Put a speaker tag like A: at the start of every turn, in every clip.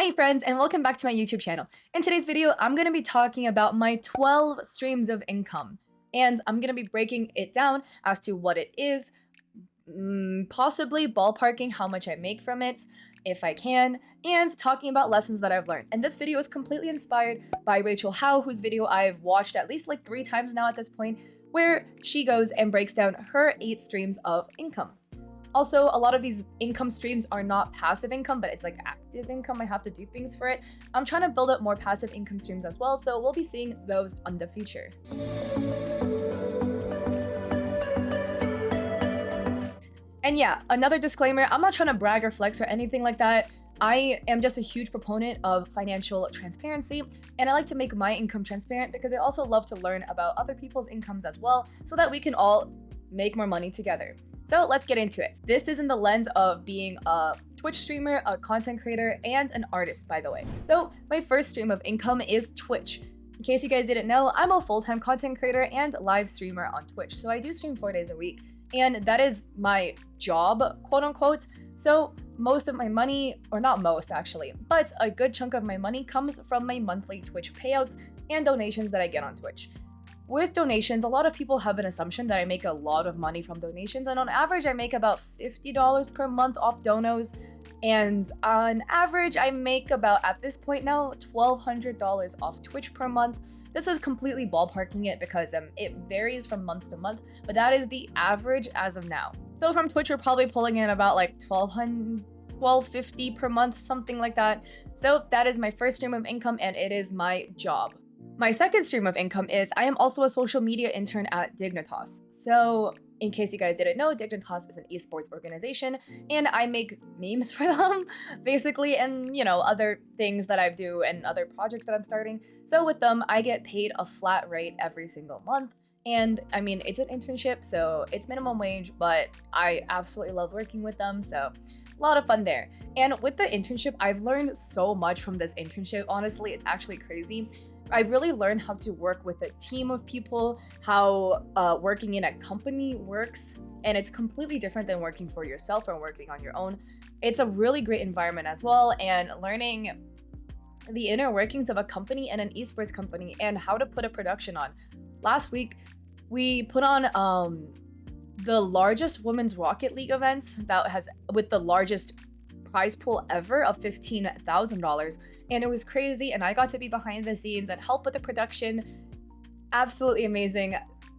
A: Hi friends, and welcome back to my YouTube channel. In today's video, I'm going to be talking about my 12 streams of income. And I'm going to be breaking it down as to what it is, possibly ballparking how much I make from it, if I can, and talking about lessons that I've learned. And this video is completely inspired by Rachel Howe, whose video I've watched at least like 3 times now at this point, where she goes and breaks down her 8 streams of income. Also, a lot of these income streams are not passive income, but it's like active income. I have to do things for it. I'm trying to build up more passive income streams as well, so we'll be seeing those in the future. And yeah, another disclaimer, I'm not trying to brag or flex or anything like that. I am just a huge proponent of financial transparency, and I like to make my income transparent because I also love to learn about other people's incomes as well, so that we can all make more money together. So let's get into it. This is in the lens of being a Twitch streamer, a content creator, and an artist, by the way. So my first stream of income is Twitch. In case you guys didn't know, I'm a full-time content creator and live streamer on Twitch. So I do stream 4 days a week, and that is my job, quote unquote. So most of my money, or not most actually, but a good chunk of my money comes from my monthly Twitch payouts and donations that I get on Twitch. With donations, a lot of people have an assumption that I make a lot of money from donations, and on average, I make about $50 per month off donos, and on average, I make about, at this point now, $1,200 off Twitch per month. This is completely ballparking it because it varies from month to month, but that is the average as of now. So from Twitch, we're probably pulling in about like $1,250 per month, something like that. So that is my first stream of income, and it is my job. My second stream of income is I am also a social media intern at Dignitas. So in case you guys didn't know, Dignitas is an esports organization, and I make memes for them, basically, and other things that I do and other projects that I'm starting. So with them, I get paid a flat rate every single month. And I mean, it's an internship, so it's minimum wage, but I absolutely love working with them, so a lot of fun there. And with the internship, I've learned so much from this internship. Honestly, it's actually crazy. I really learned how to work with a team of people, how working in a company works, and it's completely different than working for yourself or working on your own. It's a really great environment as well, and learning the inner workings of a company and an esports company and how to put a production on. Last week, we put on the largest women's Rocket League event with the largest prize pool ever of $15,000, and it was crazy, and I got to be behind the scenes and help with the production. Absolutely amazing,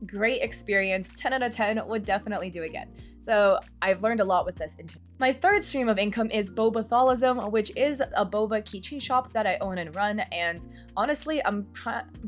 A: great experience, 10 out of 10, would definitely do again. So I've learned a lot with this. My third stream of income is bobatholism, which is a boba keychain shop that I own and run, and honestly, I'm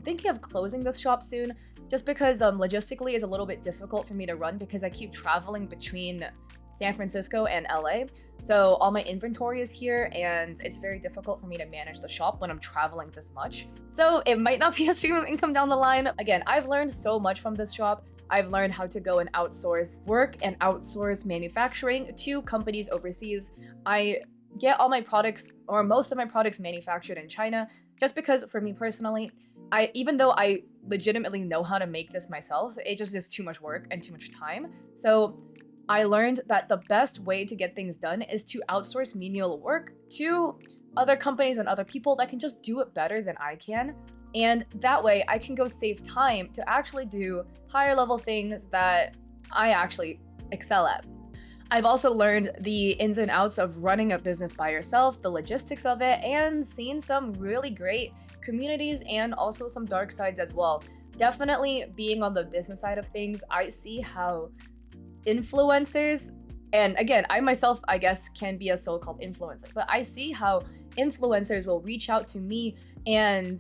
A: thinking of closing this shop soon, just because logistically it's a little bit difficult for me to run because I keep traveling between San Francisco and LA. So all my inventory is here, and it's very difficult for me to manage the shop when I'm traveling this much. So it might not be a stream of income down the line. Again, I've learned so much from this shop. I've learned how to go and outsource work and outsource manufacturing to companies overseas. I get all my products, or most of my products, manufactured in China, just because for me personally, even though I legitimately know how to make this myself, it just is too much work and too much time. So I learned that the best way to get things done is to outsource menial work to other companies and other people that can just do it better than I can. And that way I can go save time to actually do higher level things that I actually excel at. I've also learned the ins and outs of running a business by yourself, the logistics of it, and seen some really great communities and also some dark sides as well. Definitely being on the business side of things, I see how influencers, and again, I myself, I guess, can be a so-called influencer, but I see how influencers will reach out to me and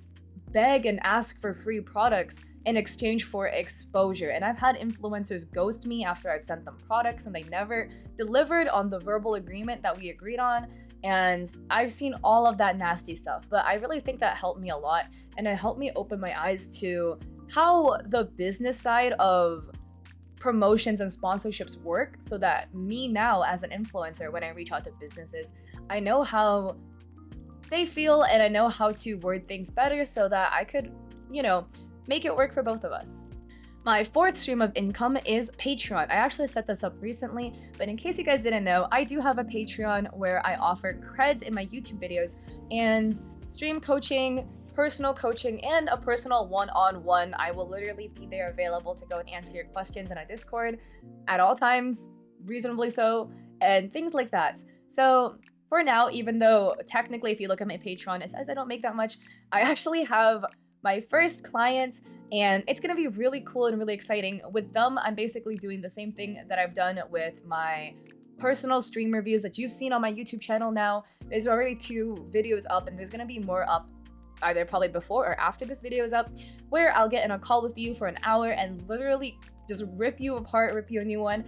A: beg and ask for free products in exchange for exposure. And I've had influencers ghost me after I've sent them products and they never delivered on the verbal agreement that we agreed on. And I've seen all of that nasty stuff, but I really think that helped me a lot, and it helped me open my eyes to how the business side of promotions and sponsorships work, so that me now as an influencer, when I reach out to businesses, I know how they feel and I know how to word things better so that I could, make it work for both of us. My fourth stream of income is Patreon. I actually set this up recently, but in case you guys didn't know, I do have a Patreon where I offer creds in my YouTube videos and stream coaching, personal coaching, and a personal one-on-one. I will literally be there available to go and answer your questions in a Discord at all times, reasonably so, and things like that. So for now, even though technically if you look at my Patreon, it says I don't make that much, I actually have my first client, and it's gonna be really cool and really exciting. With them, I'm basically doing the same thing that I've done with my personal stream reviews that you've seen on my YouTube channel now. There's already 2 videos up, and there's gonna be more up either probably before or after this video is up, where I'll get in a call with you for an hour and literally just rip you apart, rip you a new one.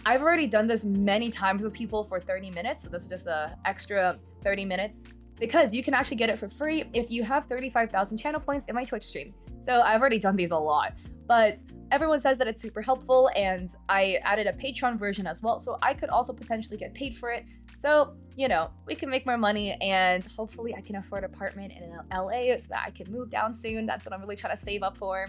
A: I've already done this many times with people for 30 minutes, so this is just an extra 30 minutes. Because you can actually get it for free if you have 35,000 channel points in my Twitch stream. So I've already done these a lot, but everyone says that it's super helpful, and I added a Patreon version as well, so I could also potentially get paid for it. So, you know, we can make more money, and hopefully I can afford an apartment in LA so that I can move down soon. That's what I'm really trying to save up for.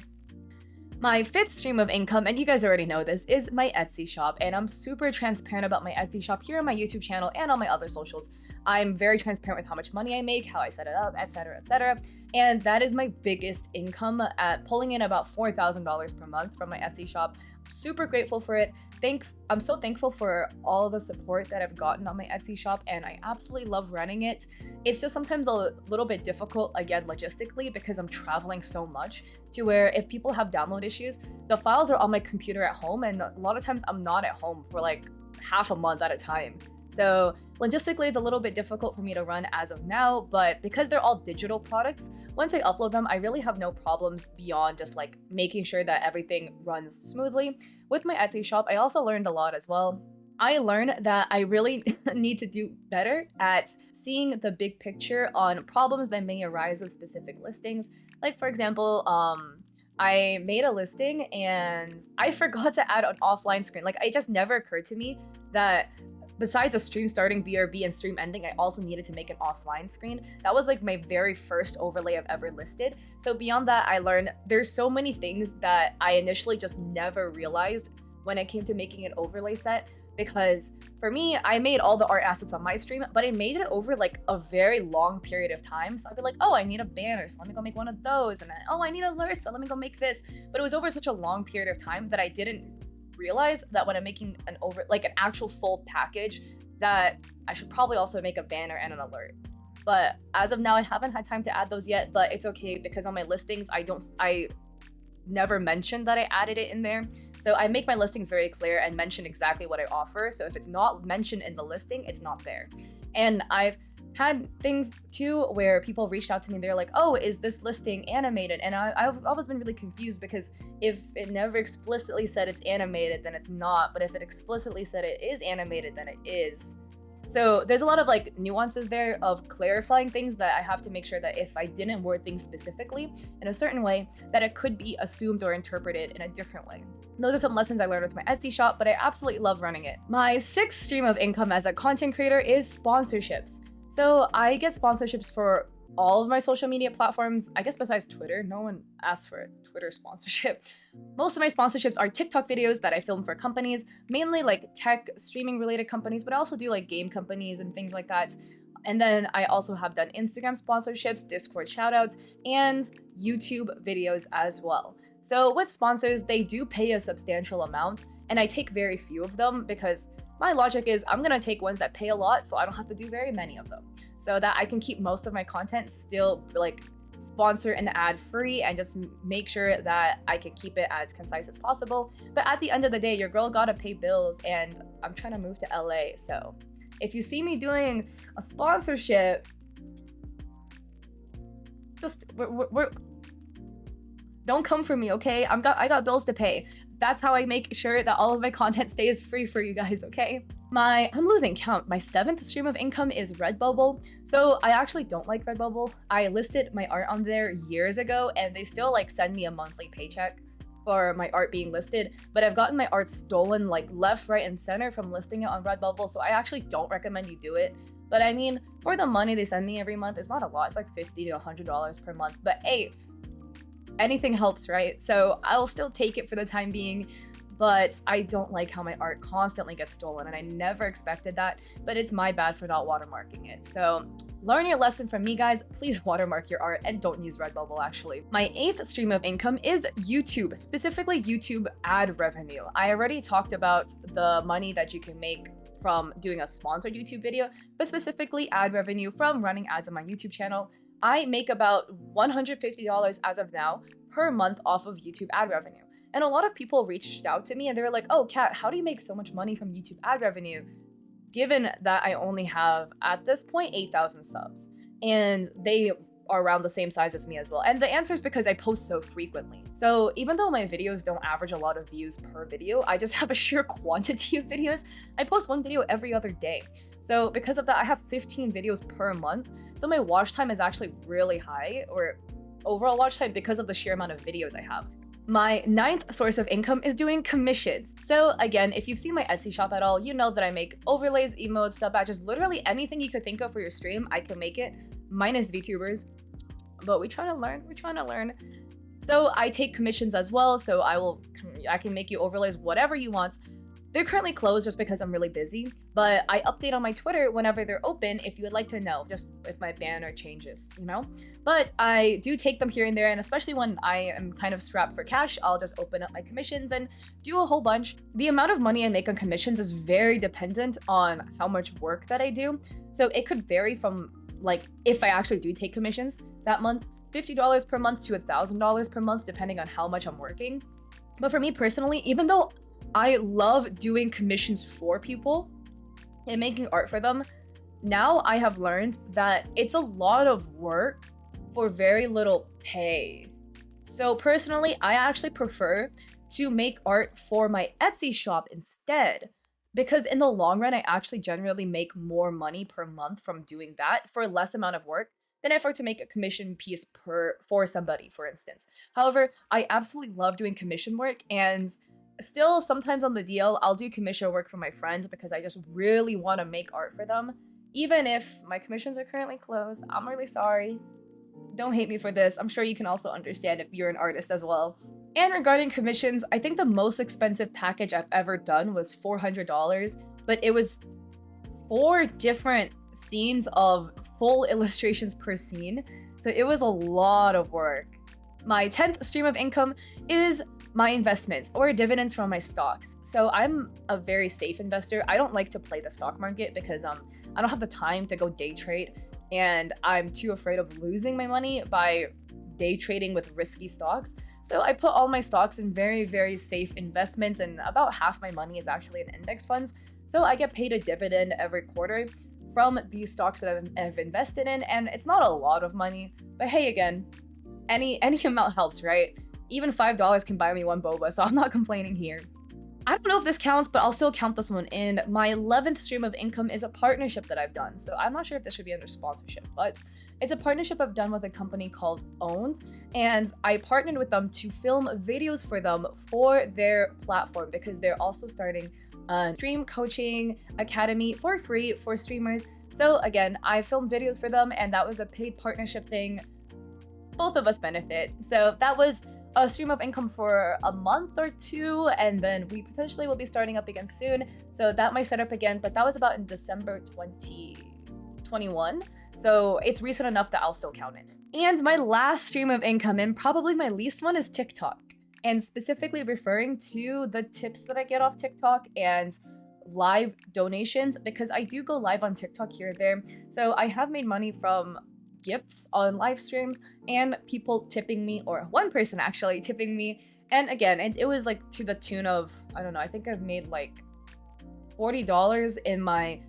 A: My fifth stream of income, and you guys already know this, is my Etsy shop, and I'm super transparent about my Etsy shop here on my YouTube channel and on my other socials. I'm very transparent with how much money I make, how I set it up, etc., etc., and that is my biggest income, at pulling in about $4,000 per month from my Etsy shop. Super grateful for it. I'm so thankful for all the support that I've gotten on my Etsy shop, and I absolutely love running it. It's just sometimes a little bit difficult, again, logistically, because I'm traveling so much, to where if people have download issues, the files are on my computer at home, and a lot of times I'm not at home for like half a month at a time. So logistically, it's a little bit difficult for me to run as of now, but because they're all digital products, once I upload them, I really have no problems beyond just like making sure that everything runs smoothly. With my Etsy shop, I also learned a lot as well. I learned that I really need to do better at seeing the big picture on problems that may arise with specific listings. Like, for example, I made a listing and I forgot to add an offline screen. Like, it just never occurred to me that besides a stream starting BRB and stream ending, I also needed to make an offline screen. That was like my very first overlay I've ever listed. So beyond that, I learned there's so many things that I initially just never realized when it came to making an overlay set. Because for me, I made all the art assets on my stream, but I made it over like a very long period of time. So I'd be like, oh, I need a banner, so let me go make one of those. And then, oh, I need alerts, so let me go make this. But it was over such a long period of time that I didn't realize that when I'm making an actual full package, that I should probably also make a banner and an alert. But as of now, I haven't had time to add those yet, but it's okay because on my listings, I never mentioned that I added it in there. So I make my listings very clear and mention exactly what I offer. So if it's not mentioned in the listing, it's not there. And I've had things too where people reached out to me, they're like, oh, is this listing animated? And I've always been really confused, because if it never explicitly said it's animated, then it's not. But if it explicitly said it is animated, then it is. So there's a lot of like nuances there of clarifying things that I have to make sure that if I didn't word things specifically in a certain way, that it could be assumed or interpreted in a different way. Those are some lessons I learned with my Etsy shop, but I absolutely love running it. My sixth stream of income as a content creator is sponsorships. So I get sponsorships for all of my social media platforms, I guess besides Twitter. No one asked for a Twitter sponsorship. Most of my sponsorships are TikTok videos that I film for companies, mainly like tech, streaming related companies, but I also do like game companies and things like that. And then I also have done Instagram sponsorships, Discord shoutouts, and YouTube videos as well. So with sponsors, they do pay a substantial amount, and I take very few of them because my logic is I'm gonna take ones that pay a lot so I don't have to do very many of them, so that I can keep most of my content still like sponsor and ad free, and just make sure that I can keep it as concise as possible. But at the end of the day, your girl gotta pay bills, and I'm trying to move to LA. So if you see me doing a sponsorship, just don't come for me, okay? I got bills to pay. That's how I make sure that all of my content stays free for you guys, okay? I'm losing count. My seventh stream of income is Redbubble. So I actually don't like Redbubble. I listed my art on there years ago, and they still like send me a monthly paycheck for my art being listed, but I've gotten my art stolen like left, right, and center from listing it on Redbubble, so I actually don't recommend you do it. But I mean, for the money they send me every month, it's not a lot. It's like $50 to $100 per month. But hey, anything helps, right? So I'll still take it for the time being, but I don't like how my art constantly gets stolen, and I never expected that, but it's my bad for not watermarking it. So learn your lesson from me, guys. Please watermark your art and don't use Redbubble, actually. My 8th stream of income is YouTube, specifically YouTube ad revenue. I already talked about the money that you can make from doing a sponsored YouTube video, but specifically ad revenue from running ads on my YouTube channel. I make about $150 as of now per month off of YouTube ad revenue. And a lot of people reached out to me and they were like, oh, Kat, how do you make so much money from YouTube ad revenue? Given that I only have, at this point, 8,000 subs. And they are around the same size as me as well. And the answer is because I post so frequently. So even though my videos don't average a lot of views per video, I just have a sheer quantity of videos. I post one video every other day. So because of that, I have 15 videos per month. So my watch time is actually really high, or overall watch time, because of the sheer amount of videos I have. My 9th source of income is doing commissions. So again, if you've seen my Etsy shop at all, you know that I make overlays, emotes, sub badges, literally anything you could think of for your stream, I can make it, minus VTubers. But we're trying to learn. So I take commissions as well, so I can make you overlays, whatever you want. They're currently closed just because I'm really busy, but I update on my Twitter whenever they're open if you would like to know, just if my banner changes, you know? But I do take them here and there, and especially when I am kind of strapped for cash, I'll just open up my commissions and do a whole bunch. The amount of money I make on commissions is very dependent on how much work that I do. So it could vary from, like, if I actually do take commissions that month, $50 per month to $1,000 per month, depending on how much I'm working. But for me personally, even though I love doing commissions for people and making art for them, now I have learned that it's a lot of work for very little pay. So personally, I actually prefer to make art for my Etsy shop instead, because in the long run, I actually generally make more money per month from doing that for less amount of work than if I were to make a commission piece for somebody, for instance. However, I absolutely love doing commission work, and still sometimes on the DL, I'll do commission work for my friends because I just really want to make art for them. Even if my commissions are currently closed, I'm really sorry. Don't hate me for this. I'm sure you can also understand if you're an artist as well. And regarding commissions, I think the most expensive package I've ever done was $400, but it was 4 different scenes of full illustrations per scene. So it was a lot of work. My 10th stream of income is my investments or dividends from my stocks. So I'm a very safe investor. I don't like to play the stock market because I don't have the time to go day trade, and I'm too afraid of losing my money by day trading with risky stocks. So I put all my stocks in very, very safe investments, and about half my money is actually in index funds. So I get paid a dividend every quarter from these stocks that I've invested in, and it's not a lot of money, but hey, again, any amount helps, right? Even $5 can buy me one boba, so I'm not complaining here. I don't know if this counts, but I'll still count this one in. My 11th stream of income is a partnership that I've done. So I'm not sure if this should be under sponsorship, but it's a partnership I've done with a company called Owns, and I partnered with them to film videos for them for their platform because they're also starting a stream coaching academy for free for streamers. So again, I filmed videos for them, and that was a paid partnership thing. Both of us benefit. So that was a stream of income for a month or 2, and then we potentially will be starting up again soon. So that might start up again, but that was about in December 2021. So it's recent enough that I'll still count it. And my last stream of income, and probably my least one, is TikTok. And specifically referring to the tips that I get off TikTok and live donations, because I do go live on TikTok here and there. So I have made money from gifts on live streams and people tipping me, or one person actually tipping me. And again, it was like to the tune of, I don't know, I think I've made like $40 in my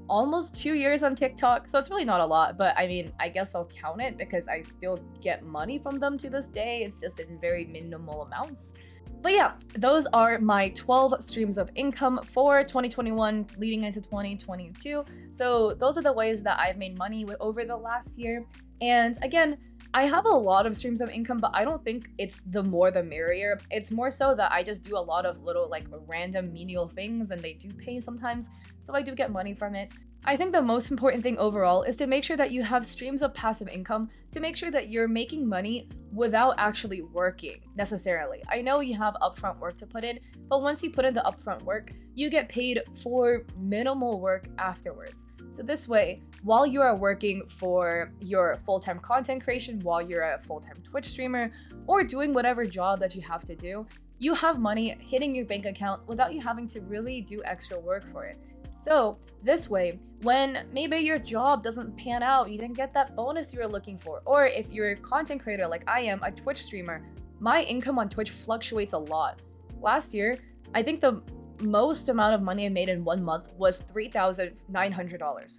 A: almost 2 years on TikTok. So it's really not a lot, but I mean, I guess I'll count it because I still get money from them to this day. It's just in very minimal amounts. But yeah, those are my 12 streams of income for 2021 leading into 2022. So those are the ways that I've made money over the last year. And again, I have a lot of streams of income, but I don't think it's the more the merrier. It's more so that I just do a lot of little like random menial things, and they do pay sometimes. So I do get money from it. I think the most important thing overall is to make sure that you have streams of passive income to make sure that you're making money without actually working necessarily. I know you have upfront work to put in, but once you put in the upfront work, you get paid for minimal work afterwards. So this way, while you are working for your full-time content creation, while you're a full-time Twitch streamer, or doing whatever job that you have to do, you have money hitting your bank account without you having to really do extra work for it. So this way, when maybe your job doesn't pan out, you didn't get that bonus you were looking for, or if you're a content creator like I am, a Twitch streamer, my income on Twitch fluctuates a lot. Last year, I think the most amount of money I made in 1 month was $3,900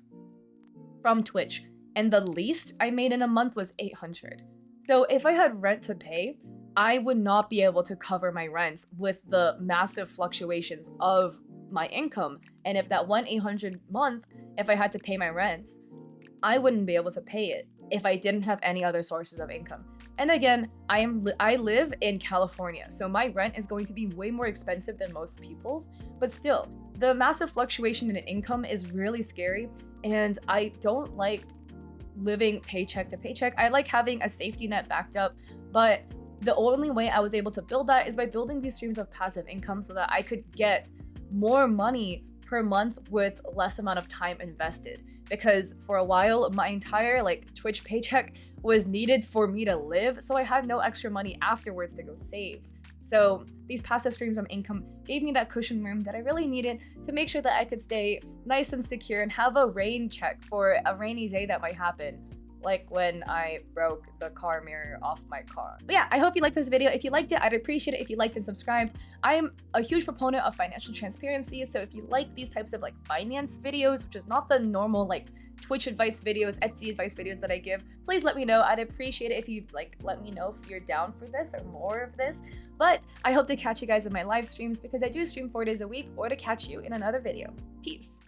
A: from Twitch, and the least I made in a month was $800. So if I had rent to pay, I would not be able to cover my rents with the massive fluctuations of my income. And if that one $800 month, if I had to pay my rents, I wouldn't be able to pay it if I didn't have any other sources of income. And again, I live in California, so my rent is going to be way more expensive than most people's, but still, the massive fluctuation in income is really scary, and I don't like living paycheck to paycheck. I like having a safety net backed up, but the only way I was able to build that is by building these streams of passive income so that I could get more money per month with less amount of time invested. Because for a while, my entire Twitch paycheck was needed for me to live, so I had no extra money afterwards to go save. So these passive streams of income gave me that cushion room that I really needed to make sure that I could stay nice and secure and have a rain check for a rainy day that might happen, like when I broke the car mirror off my car. But yeah, I hope you liked this video. If you liked it, I'd appreciate it if you liked and subscribed. I'm a huge proponent of financial transparency, so if you like these types of finance videos, which is not the normal Twitch advice videos, Etsy advice videos that I give, please let me know. I'd appreciate it if you let me know if you're down for this or more of this. But I hope to catch you guys in my live streams because I do stream 4 days a week, or to catch you in another video. Peace.